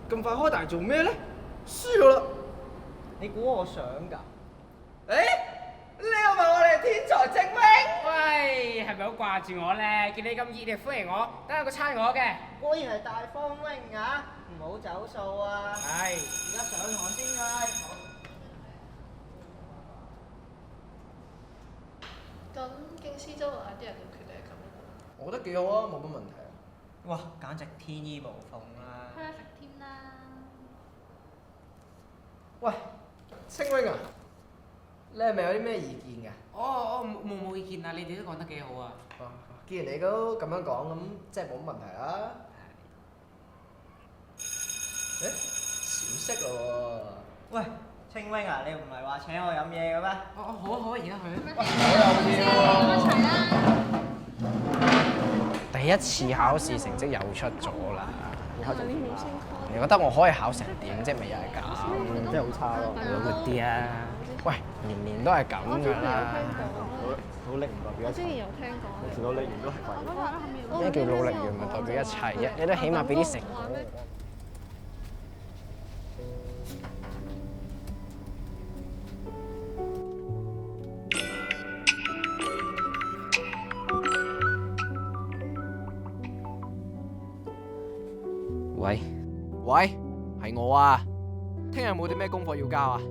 咁快開大做咩咧？輸咗啦！你估我想㗎？誒，你又問我哋天才精英？喂，係咪好掛住我咧？見你咁熱烈歡迎我，等有個餐我嘅。果然係大方榮啊！唔好走數啊！係。而家上堂先啊！咁京師周圍啲人嘅決定係咁樣。我覺得幾好啊，冇乜問題啊。哇，簡直天衣無縫啦！ perfect 添啦。喂，青榮啊，你係咪有啲咩意見㗎？哦，冇意見啊！你哋都講得幾好啊！既然你都咁樣講，咁即係冇乜問題啦。誒，小息咯喎。喂，青榮啊，你唔係話請我飲嘢嘅咩？哦，好啊，而家去。一齊啦！第一次考試成績又出咗啦，你覺得我可以考成點啫？咪又係咁，真係好差咯！好啲啊！喂，年年都係咁㗎啦。努力唔代表一切，努力完都係廢。咩叫努力完咪代表一切啫？你都起碼俾啲成果。喂，係我啊！聽日冇啲咩功課要交啊？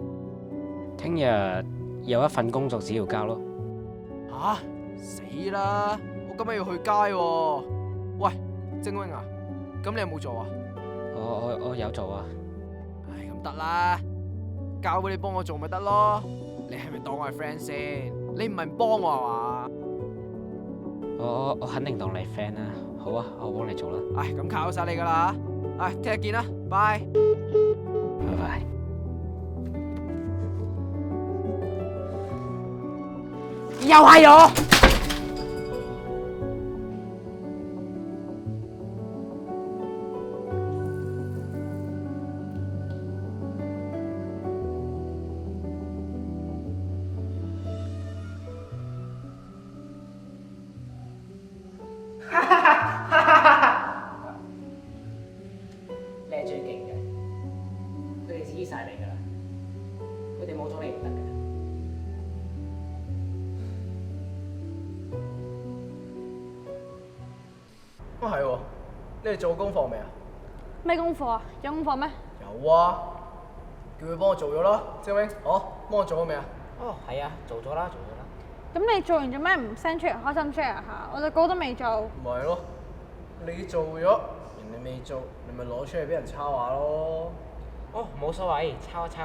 聽日有一份工作紙要交咯。吓？死啦！我今日要去街喎。喂，精榮啊，咁你有冇做啊？我有做啊。唉，咁得啦，交俾你幫我做咪得咯。你係咪當我係 friend 先？你唔係唔幫我係嘛？我肯定當你 friend 啦。好啊，我幫你做啦。唉，咁靠晒你噶啦。唉，聽日見啦，拜。拜拜。又係我。你係最勁嘅，佢哋黐晒你㗎啦，佢哋冇咗你唔得嘅。係喎，你哋做功課未啊？咩功課啊？有功課咩？有啊，叫佢幫我做咗啦。精榮，好，幫我做咗未啊？哦，係啊，做咗啦。咁你做完做咩唔 send 出嚟開心 share 下？我隻稿都未做。唔係咯，你做咗，人哋未做，你咪攞出嚟俾人抄下咯。哦，冇所謂，抄一抄。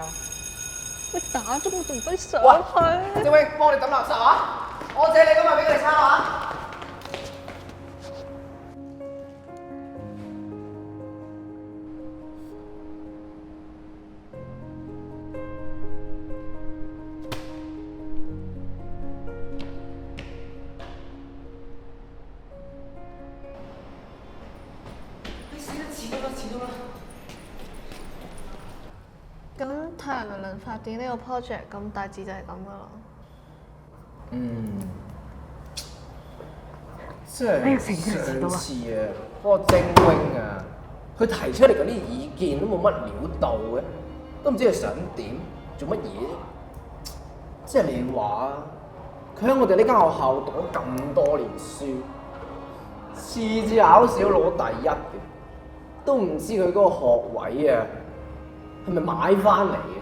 喂，打咗我仲唔使上喂，去？精榮，幫我哋抌垃圾啊！我借你今日俾佢哋抄下。咁太陽能發電呢個 project 咁大致就係咁噶啦。即係上次啊，嗰個精榮啊，佢提出嚟嗰啲意見都冇乜料到嘅，都唔知佢想點，做乜嘢？即係你話佢喺我哋呢間學校讀咗咁多年書，次次考試都攞第一嘅，都唔知佢嗰個學位啊係咪買翻嚟嘅？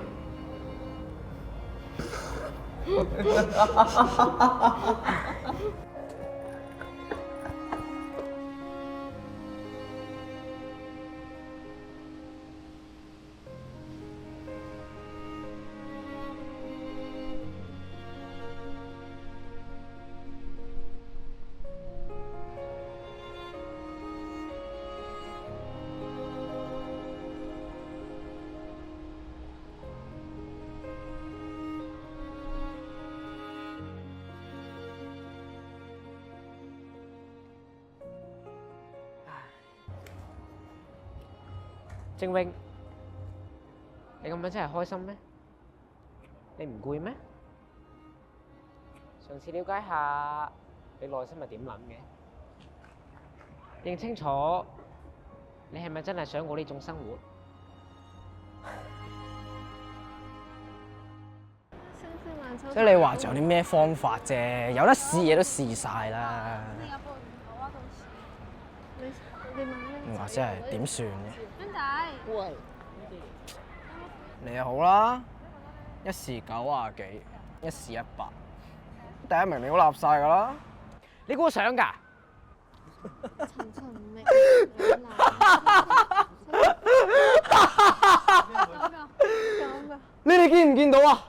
精榮，你咁樣真係開心咩？你唔攰咩？嘗試了解下你內心係點諗嘅，認清楚你係咪真係想過呢種生活？即係你話仲有啲咩方法啫？有得試嘢都試晒啦。你話真係點算嘅？僆仔，喂，你又好啦，一時90幾，一時100，第一名你都立晒㗎啦。你估想㗎？你哋見唔見到啊？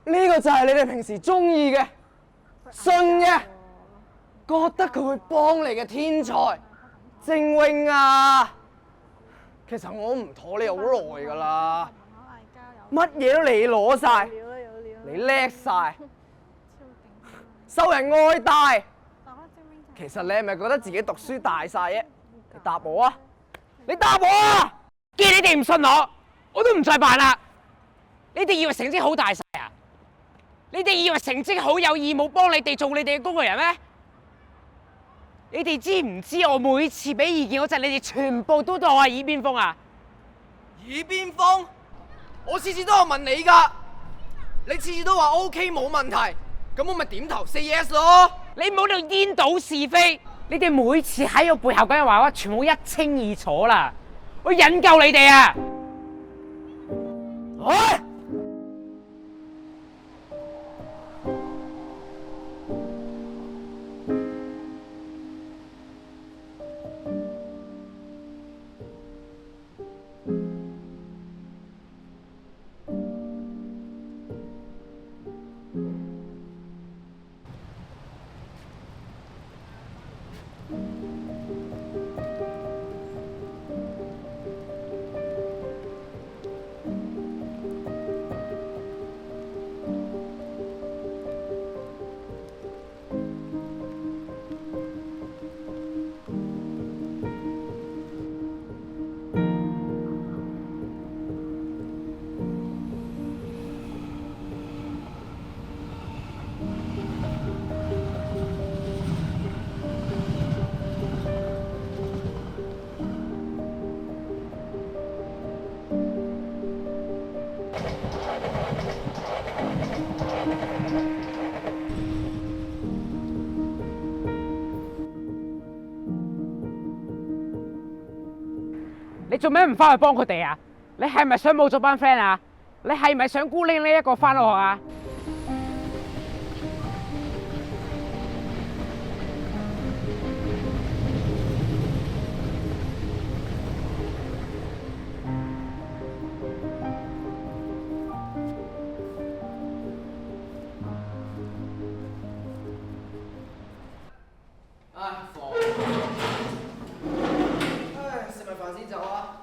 呢個就係你哋平時中意嘅、信嘅、覺得佢會幫你嘅天才正穎啊！其實我唔妥你好耐㗎啦，乜嘢都你攞晒，你叻晒，受人愛戴。其實你係咪覺得自己讀書大晒啫？你答我啊！你答我啊！既然你哋唔信我都唔再扮啦。你哋以為成績好大晒啊？你哋以為成績好有義務幫你哋做你哋嘅工具人咩？你哋知唔知我每次俾意見嗰陣，你哋全部都當我係耳邊風啊？耳邊風？我次次都有問你㗎，你次次都話 OK 冇問題，咁我咪點頭 say yes 咯。你唔好喺度顛倒是非，你哋每次喺我背後講嘅話，全部一清二楚啦！我引咎你哋啊！唉！你做咩唔翻去幫佢哋啊？你係咪想冇咗班 friend 啊？你係咪想孤零零一個翻學啊？食埋飯先走啊！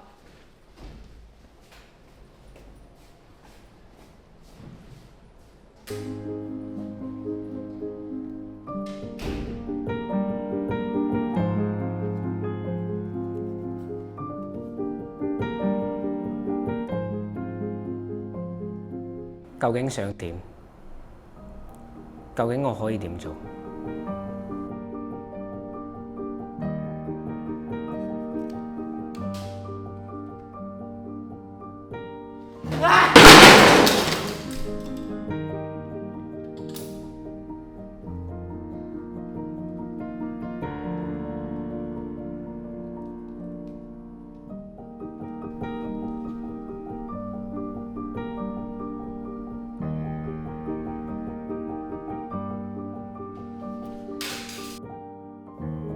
究竟想點？究竟我可以點做？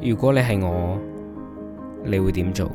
如果你係我，你會點做？